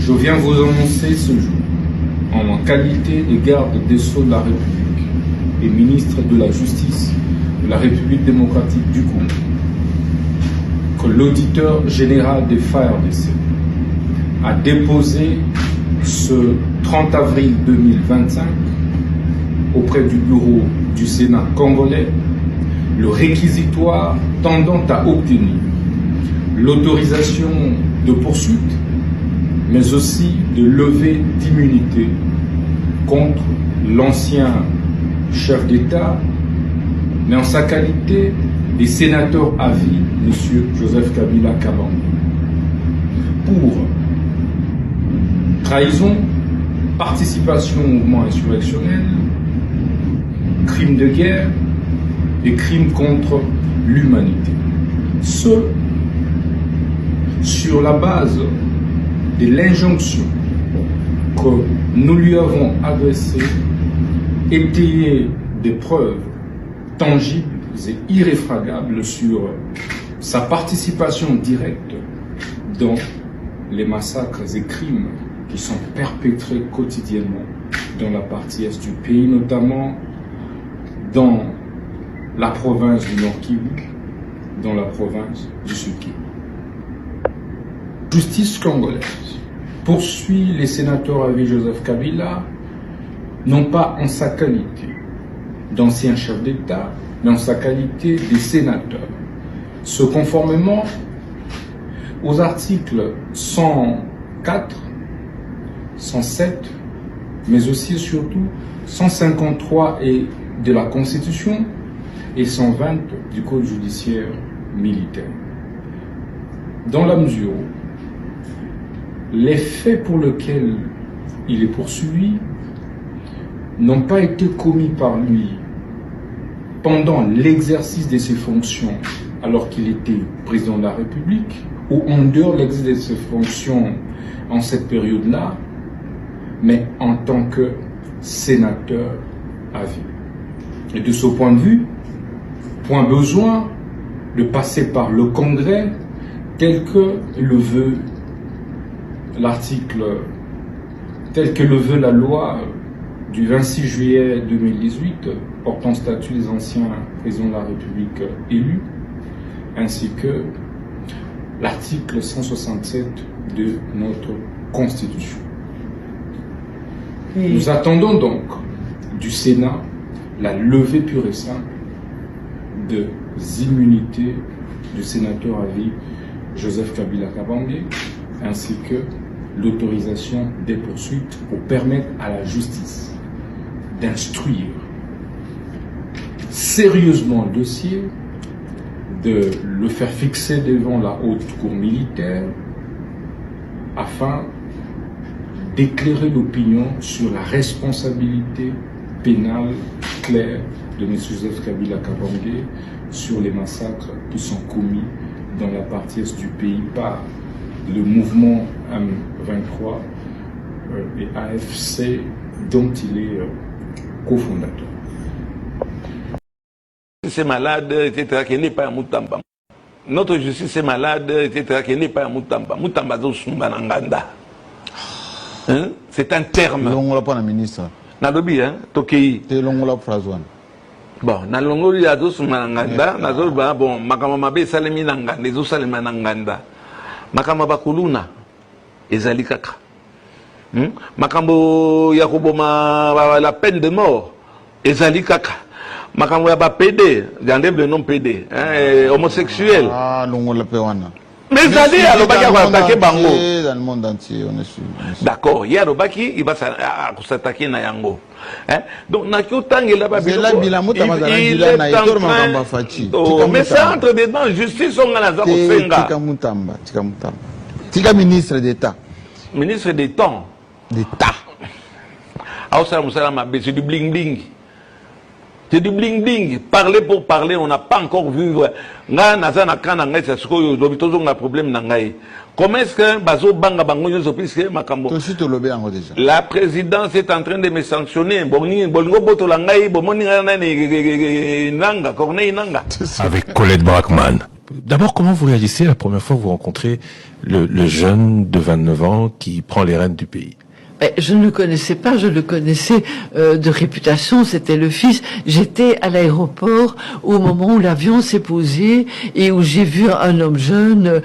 Je viens vous annoncer ce jour, en qualité de garde des Sceaux de la République et ministre de la Justice de la République démocratique du Congo, que l'auditeur général des FARDC a déposé ce 30 avril 2025 auprès du bureau du Sénat congolais le réquisitoire tendant à obtenir l'autorisation de poursuite, mais aussi de levée d'immunité contre l'ancien chef d'État, mais en sa qualité de sénateur à vie, M. Joseph Kabila Kabange, pour trahison, participation au mouvement insurrectionnel, crimes de guerre et crimes contre l'humanité. Ce, sur la base de l'injonction que nous lui avons adressée, étayée des preuves tangibles et irréfragables sur sa participation directe dans les massacres et crimes qui sont perpétrés quotidiennement dans la partie est du pays, notamment dans la province du Nord Kivu, dans la province du Sud Kivu. Justice congolaise poursuit les sénateurs à vie Joseph Kabila, non pas en sa qualité d'ancien chef d'État, mais en sa qualité de sénateur, ce conformément aux articles 104, 107, mais aussi et surtout 153 et de la Constitution et 120 du Code judiciaire militaire. Dans la mesure où les faits pour lesquels il est poursuivi n'ont pas été commis par lui pendant l'exercice de ses fonctions alors qu'il était président de la République ou en dehors de l'exercice de ses fonctions en cette période-là, mais en tant que sénateur à vie. Et de ce point de vue, point besoin de passer par le Congrès tel que le veut l'article, tel que le veut la loi du 26 juillet 2018 portant statut des anciens présidents de la République élus, ainsi que l'article 167 de notre Constitution. Nous attendons donc du Sénat la levée pure et simple des immunités du sénateur à vie Joseph Kabila Kabange, ainsi que l'autorisation des poursuites pour permettre à la justice d'instruire sérieusement le dossier, de le faire fixer devant la haute cour militaire afin d'éclairer l'opinion sur la responsabilité pénale claire de M. Joseph Kabila Kabange sur les massacres qui sont commis dans la partie est du pays par le mouvement M23 et AFC dont il est cofondateur. C'est malade, etc., qui n'est pas à Moutamba. Notre justice est malade, etc., qui n'est pas à Moutamba. Moutamba Nanganda. C'est un terme. Longola pas la ministre. Nalobi, hein, Tokei. C'est longola phrase one. Bon, na longoli ya dos Nanganda, na zolba, bon, makamama be salemi Nanganda, les autres salema Nanganda. Makamaba kuluna, ezali kaka. Makambo yakoboma la peine de mort, ezali kaka. Makambo ya ba PD, j'enlève le nom PD, homosexuel. Ah, longola pewana. Mais ezali alobaki ya attaquer bango. Dans le monde entier, on est sûr. D'accord, il y a alobaki, il va s'attaquer na yango. Donc, na kyotangela ba biloko. C'est la bilamuta mazala na itor makamba fachi. Mais ça entre dedans, justice on a za kosenga. Tika Mutamba, tika Mutamba. Tika ministre d'État. Ministre d'État. D'État. Ah, ça m'a mabe, c'est du bling bling. C'est du bling bling. Parler pour parler, on n'a pas encore vu. Nga nazana kana ngai c'est ce que l'hôpital a problème nangai. Comment est-ce que bazo banga bango nyoso puisque makambo. La présidence est en train de me sanctionner. Bolngo boto langai bomoni nanga Corneille nanga. Avec Colette Brackman. D'abord, comment vous réagissez la première fois que vous rencontrez le jeune de 29 ans qui prend les rênes du pays? Je ne le connaissais pas, je le connaissais de réputation, c'était le fils. J'étais à l'aéroport au moment où l'avion s'est posé et où j'ai vu un homme jeune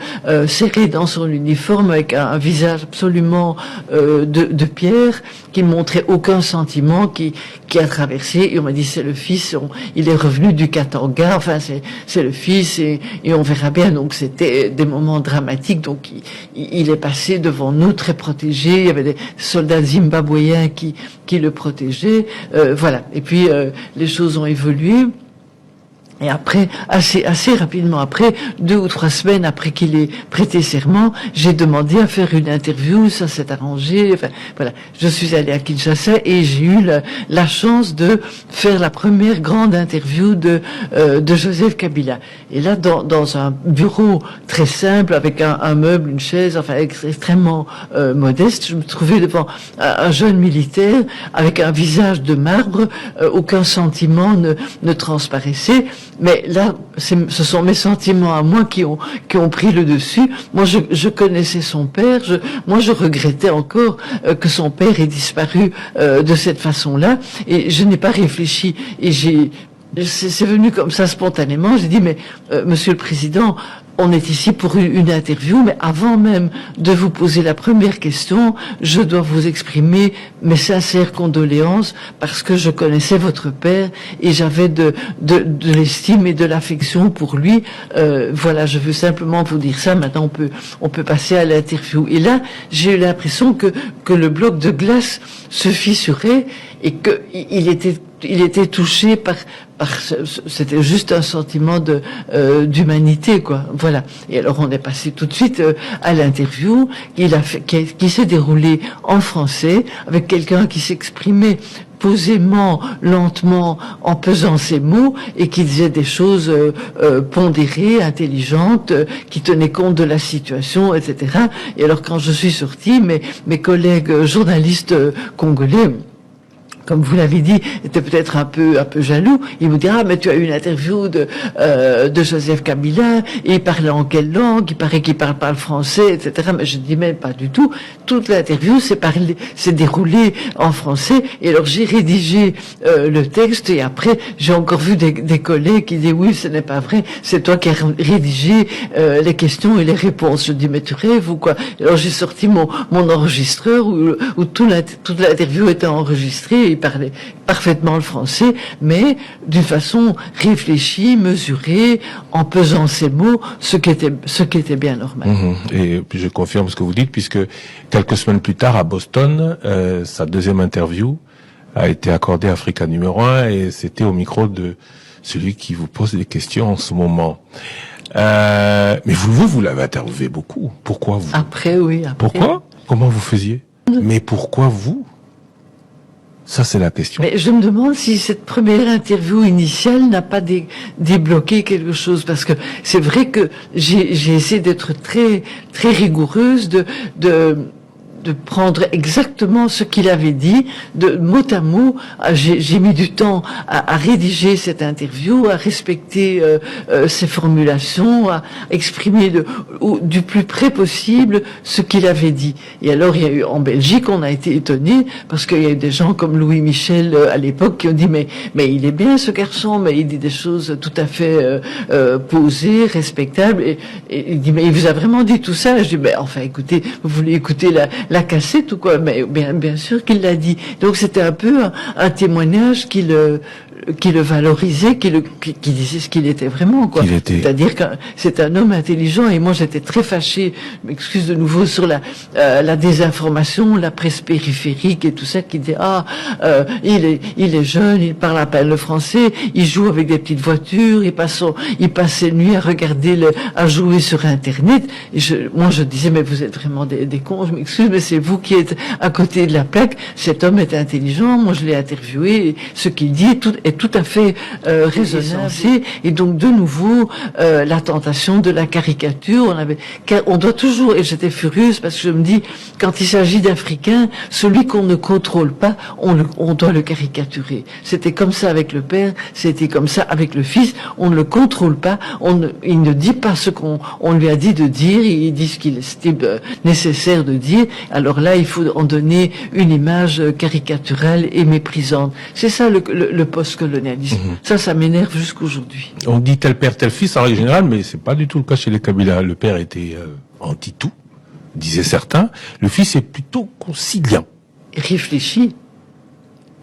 serré dans son uniforme avec un visage absolument de pierre, qui ne montrait aucun sentiment, qui a traversé, et on m'a dit c'est le fils, il est revenu du Katanga, enfin c'est le fils et on verra bien. Donc c'était des moments dramatiques, donc il est passé devant nous très protégé, il y avait des soldats zimbabwéens qui le protégeaient, voilà. Et puis les choses ont évolué. Et après, assez rapidement après, 2 ou 3 semaines après qu'il ait prêté serment, j'ai demandé à faire une interview, ça s'est arrangé, enfin, voilà. Je suis allée à Kinshasa et j'ai eu la chance de faire la première grande interview de Joseph Kabila. Et là, dans un bureau très simple, avec un meuble, une chaise, enfin, extrêmement modeste, je me trouvais devant un jeune militaire avec un visage de marbre, aucun sentiment ne transparaissait. Mais là, ce sont mes sentiments à moi qui ont pris le dessus. Moi, je connaissais son père. Moi, je regrettais encore que son père ait disparu de cette façon-là. Et je n'ai pas réfléchi. Et c'est venu comme ça spontanément. J'ai dit, mais Monsieur le Président, on est ici pour une interview, mais avant même de vous poser la première question, je dois vous exprimer mes sincères condoléances parce que je connaissais votre père et j'avais de l'estime et de l'affection pour lui. Voilà, je veux simplement vous dire ça. Maintenant, on peut passer à l'interview. Et là, j'ai eu l'impression que le bloc de glace se fissurait et que il était touché par c'était juste un sentiment d'humanité, quoi. Voilà. Et alors on est passé tout de suite à l'interview qui s'est déroulée en français avec quelqu'un qui s'exprimait posément, lentement, en pesant ses mots et qui disait des choses pondérées, intelligentes, qui tenaient compte de la situation, etc. Et alors quand je suis sortie, mes collègues journalistes congolais, comme vous l'avez dit, était peut-être un peu jaloux. Il me dit, mais tu as eu une interview de Joseph Kabila, et il parlait en quelle langue? Il paraît qu'il parle pas le français, etc. Mais je dis, mais pas du tout. Toute l'interview s'est déroulée en français, et alors j'ai rédigé le texte, et après, j'ai encore vu des collègues qui disent, oui, ce n'est pas vrai, c'est toi qui as rédigé les questions et les réponses. Je dis, mais tu rêves ou quoi? Et alors j'ai sorti mon enregistreur où toute l'interview était enregistrée. Il parlait parfaitement le français, mais d'une façon réfléchie, mesurée, en pesant ses mots, ce qui était bien normal. Et puis je confirme ce que vous dites, puisque quelques semaines plus tard, à Boston, sa deuxième interview a été accordée à Africa numéro 1, et c'était au micro de celui qui vous pose des questions en ce moment. Mais vous l'avez interviewé beaucoup. Pourquoi vous? Après, oui. Après. Pourquoi? Comment vous faisiez? Mais pourquoi vous? Ça, c'est la question. Mais je me demande si cette première interview initiale n'a pas débloqué quelque chose, parce que c'est vrai que j'ai essayé d'être très très rigoureuse, de prendre exactement ce qu'il avait dit, de mot à mot. J'ai mis du temps à rédiger cette interview, à respecter ses formulations, à exprimer du plus près possible ce qu'il avait dit. Et alors, il y a eu en Belgique, on a été étonnés parce qu'il y a eu des gens comme Louis Michel à l'époque qui ont dit mais il est bien ce garçon, mais il dit des choses tout à fait posées, respectables. Et il dit mais il vous a vraiment dit tout ça? Je dis mais enfin écoutez, vous voulez écouter la cassette ou quoi? Mais bien sûr qu'il l'a dit. Donc c'était un peu un témoignage qui le valorisait, qui disait ce qu'il était vraiment, quoi. C'est-à-dire que c'est un homme intelligent, et moi j'étais très fâchée, je m'excuse de nouveau, sur la désinformation, la presse périphérique et tout ça, qui dit il est jeune, il parle à peine le français, il joue avec des petites voitures, il passe ses nuits à regarder à jouer sur Internet. Et moi je disais mais vous êtes vraiment des cons, je m'excuse, mais c'est vous qui êtes à côté de la plaque. Cet homme est intelligent, moi je l'ai interviewé, et ce qu'il dit est tout à fait raisonnable. Et donc de nouveau la tentation de la caricature. On doit toujours, et j'étais furieuse parce que je me dis, quand il s'agit d'Africains, celui qu'on ne contrôle pas, on doit le caricaturer. C'était comme ça avec le père, c'était comme ça avec le fils. On ne le contrôle pas, il ne dit pas ce qu'on lui a dit de dire, il dit ce qu'il estime nécessaire de dire. Alors là, il faut en donner une image caricaturale et méprisante. C'est ça le post-colonialisme. Ça m'énerve jusqu'aujourd'hui. On dit tel père, tel fils en règle générale, mais c'est pas du tout le cas chez les Kabila. Le père était anti-tout, disaient certains. Le fils est plutôt conciliant. Il réfléchit.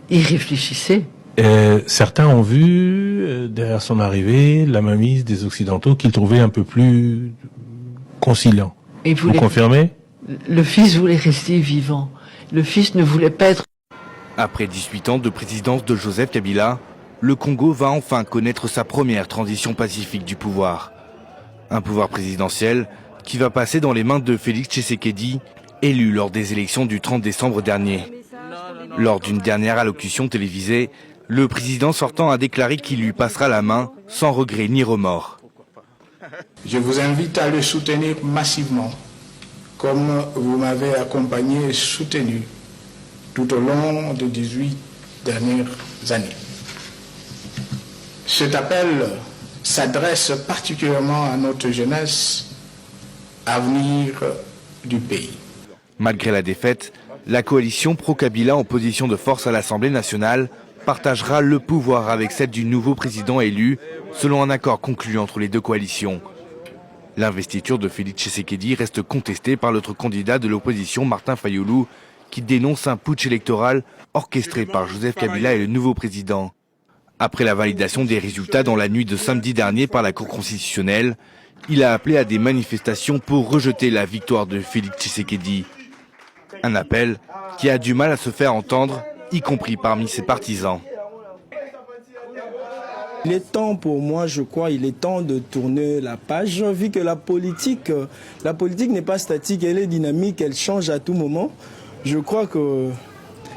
Il réfléchissait. Certains ont vu, derrière son arrivée, la mainmise des Occidentaux qu'il trouvait un peu plus conciliant. Vous confirmez ? Le fils voulait rester vivant. Le fils ne voulait pas être... Après 18 ans de présidence de Joseph Kabila, le Congo va enfin connaître sa première transition pacifique du pouvoir. Un pouvoir présidentiel qui va passer dans les mains de Félix Tshisekedi, élu lors des élections du 30 décembre dernier. Lors d'une dernière allocution télévisée, le président sortant a déclaré qu'il lui passera la main sans regret ni remords. Je vous invite à le soutenir massivement, comme vous m'avez accompagné et soutenu tout au long des 18 dernières années. Cet appel s'adresse particulièrement à notre jeunesse, avenir du pays. Malgré la défaite, la coalition pro-Kabila en position de force à l'Assemblée nationale partagera le pouvoir avec celle du nouveau président élu, selon un accord conclu entre les deux coalitions. L'investiture de Félix Tshisekedi reste contestée par l'autre candidat de l'opposition, Martin Fayulu, qui dénonce un putsch électoral orchestré par Joseph Kabila et le nouveau président. Après la validation des résultats dans la nuit de samedi dernier par la Cour constitutionnelle, il a appelé à des manifestations pour rejeter la victoire de Félix Tshisekedi. Un appel qui a du mal à se faire entendre, y compris parmi ses partisans. Il est temps pour moi, je crois, il est temps de tourner la page, vu que la politique n'est pas statique, elle est dynamique, elle change à tout moment. Je crois que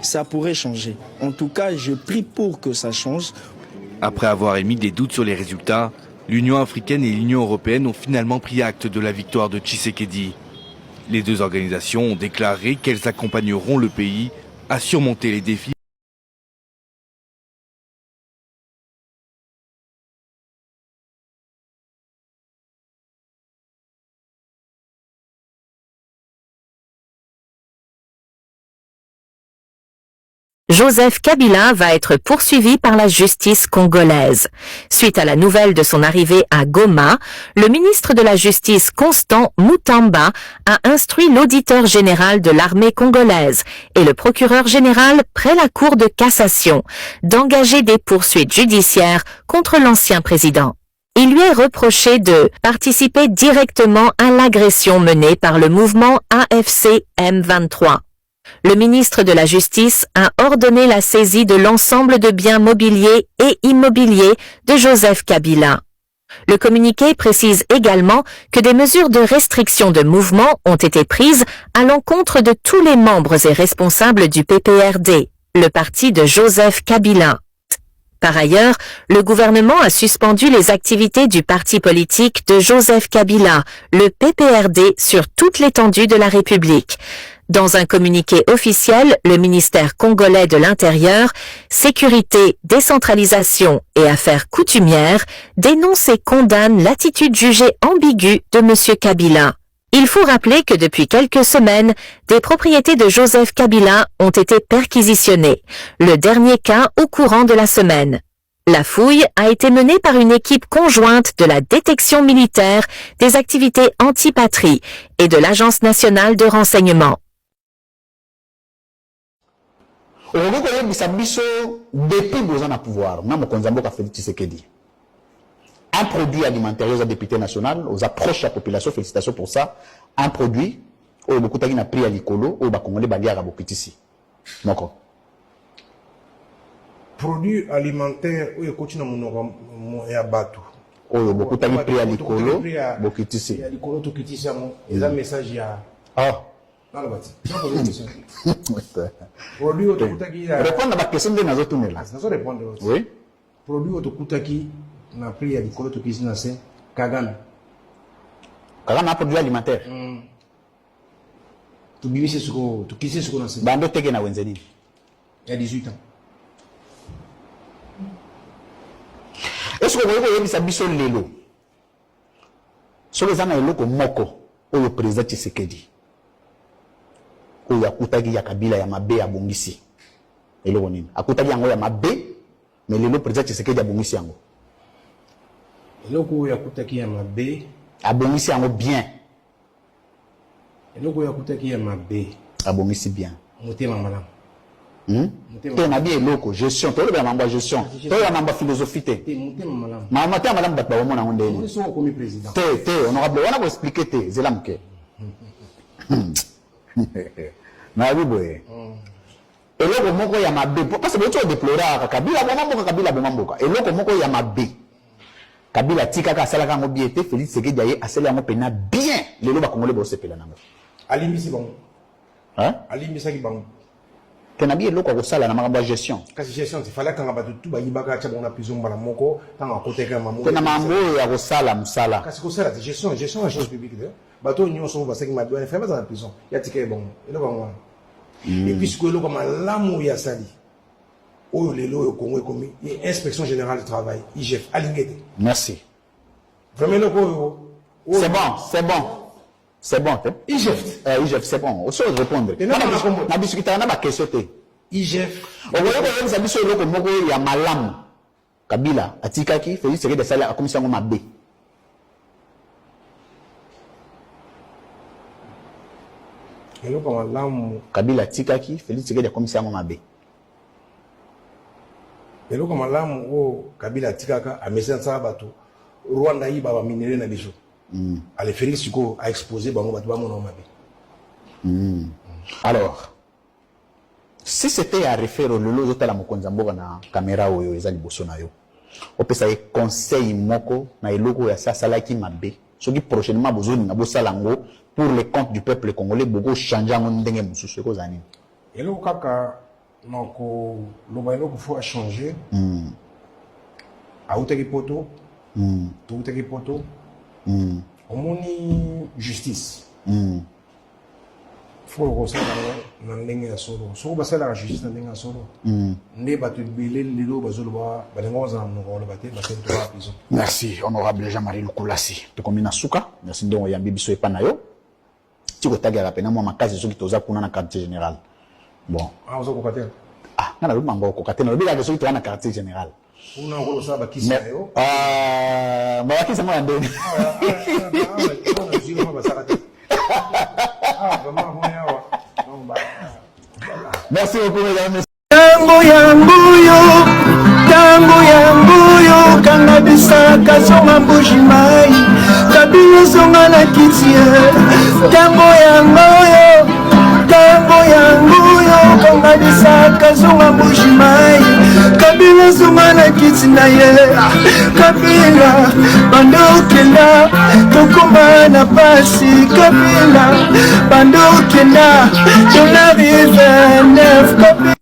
ça pourrait changer. En tout cas, je prie pour que ça change. Après avoir émis des doutes sur les résultats, l'Union africaine et l'Union européenne ont finalement pris acte de la victoire de Tshisekedi. Les deux organisations ont déclaré qu'elles accompagneront le pays à surmonter les défis. Joseph Kabila va être poursuivi par la justice congolaise. Suite à la nouvelle de son arrivée à Goma, le ministre de la Justice Constant Mutamba a instruit l'auditeur général de l'armée congolaise et le procureur général près la Cour de cassation d'engager des poursuites judiciaires contre l'ancien président. Il lui est reproché de participer directement à l'agression menée par le mouvement AFC M23. Le ministre de la Justice a ordonné la saisie de l'ensemble de biens mobiliers et immobiliers de Joseph Kabila. Le communiqué précise également que des mesures de restriction de mouvement ont été prises à l'encontre de tous les membres et responsables du PPRD, le parti de Joseph Kabila. Par ailleurs, le gouvernement a suspendu les activités du parti politique de Joseph Kabila, le PPRD, sur toute l'étendue de la République. Dans un communiqué officiel, le ministère congolais de l'Intérieur, Sécurité, Décentralisation et Affaires coutumières dénonce et condamne l'attitude jugée ambiguë de M. Kabila. Il faut rappeler que depuis quelques semaines, des propriétés de Joseph Kabila ont été perquisitionnées, le dernier cas au courant de la semaine. La fouille a été menée par une équipe conjointe de la détection militaire, des activités anti-patrie et de l'Agence nationale de renseignement. Depuis besoin de pouvoir, Félix Tshisekedi. Un produit alimentaire aux députés nationaux, aux approches de la population, félicitations pour ça. Un produit, au beaucoup de gens pris à l'écolo, au Congolais bagarre à Bokitisi. Donc, produit alimentaire, au Kotina Mono et à Batou. Au beaucoup de gens pris à l'écolo, Bokitisi. À l'écolo, tout Kitisi, et un message il y a. Ah. Produit au répondre à la question de Nazo Tunela. Répondre. Oui. produit otokutaki na prix ya likolo tokisi na se Kagana. Kagana a produit alimentaire. Tubimisi suko tukisi suko na se. Bando teke na wenzeni. Il y a 18 ans. Est-ce que vous voyez ça biso lelo? So les ana eloko moko oyo président Tshisekedi. Oyo akutaki ya kabila ya mabe ya bongisi. Eloko nini? Akutaki yango ya mabe, mais lelo président Tshisekedi abongisi yango. Eloko oyo akutaki ya mabe, abongisi yango bien. Eloko oyo akutaki ya mabe, abongisi bien. Motema malamu. Te na bien eloko gestion, to le mamba gestion. To ya mamba philosophie te. Motema malamu. Mama te malamu bat ba wona ngonde. On est comme président. Te honorable, on a vous expliquer te zelamke. Na biboye. Eloko moko ya mabe parce que tu déplorer Kabila bon mboka. Eloko moko ya mabe. Kabila tika ka sala ka ngobie te Félix Tshisekedi aye asala yango pena bien. Lelo ba congolais bo sepela nango. Alimbisi bon. Hein? Alimbisa ki bon. Kenabi eloko ko sala na makambo gestion. Kasi gestion il fallait kanga batu tu ba yibaka cha bona prison bala moko tanga koteka mamu. Tena mambo ya ko sala musala. Kasi ko sala gestion la chose publique de. Bato nyonso ba seki madouane fait dans la prison. Ya tika bon. Eloko ngwa. Et puis ce que eloko malamu ya sali. Oyo lelo au Congo komi, inspection générale du travail, IGF alingete. Merci. Vraiment eloko. C'est bon. C'est bon, IGF. IGF, c'est bon. On se répondre. Na discuter na ba question te. IGF. On va voir ça biso eloko moko ya malamu. Kabila atikaki Félix Tshisekedi sala a commission mabe. Eloko malamu. Kabila atikaki Félix Tshisekedi a commission mabe. Eloko malamu o Kabila atikaka a message ça bato. Rwanda yi ba minere na biso. Ale Félix Tshisekedi a exposé bango bato ba mona mabe. Alors, si c'était à refaire le lot de la mokonza mboka na caméra oyo ezali boso na yo. Opesa ye conseil moko na eloko ya sala ki mabe. Soki prochainement bozoni na bosala ngo pour le compte du peuple congolais boko changer ngo ndenge mususu ko zani. Eloko kaka noko loba eloko faut changer. Autaki poto. Autaki poto. Omoni justice. Faut que na ndenge ya solo. So basala la justice na ndenge ya solo. Ne batu belé lelo bazoloba balengo za mnoko le baté baté to la prison. Merci honorable Jean-Marie Lukulasi. To komina suka. Merci ndongo ya bibiso epa na yo. Tiko tagi la pena mo makazi soki toza kuna na quartier général. Bon. Ah ozo kokatela. Ah, ngana luma ngo kokatela. Lobi la soki to na quartier général. Una ngolo sa ba kisa yo. Ba kisa mo ndeni. Merci beaucoup, mesdames. Tango yangu kanga bisaka zonga mbuji mai kabila zonga na kitie tango yangu kanga bisaka zonga mbuji mai kabila zonga na kiti na ye kabila bandokela tokoma na pasi kabila bandokela ton arrive neuf kabila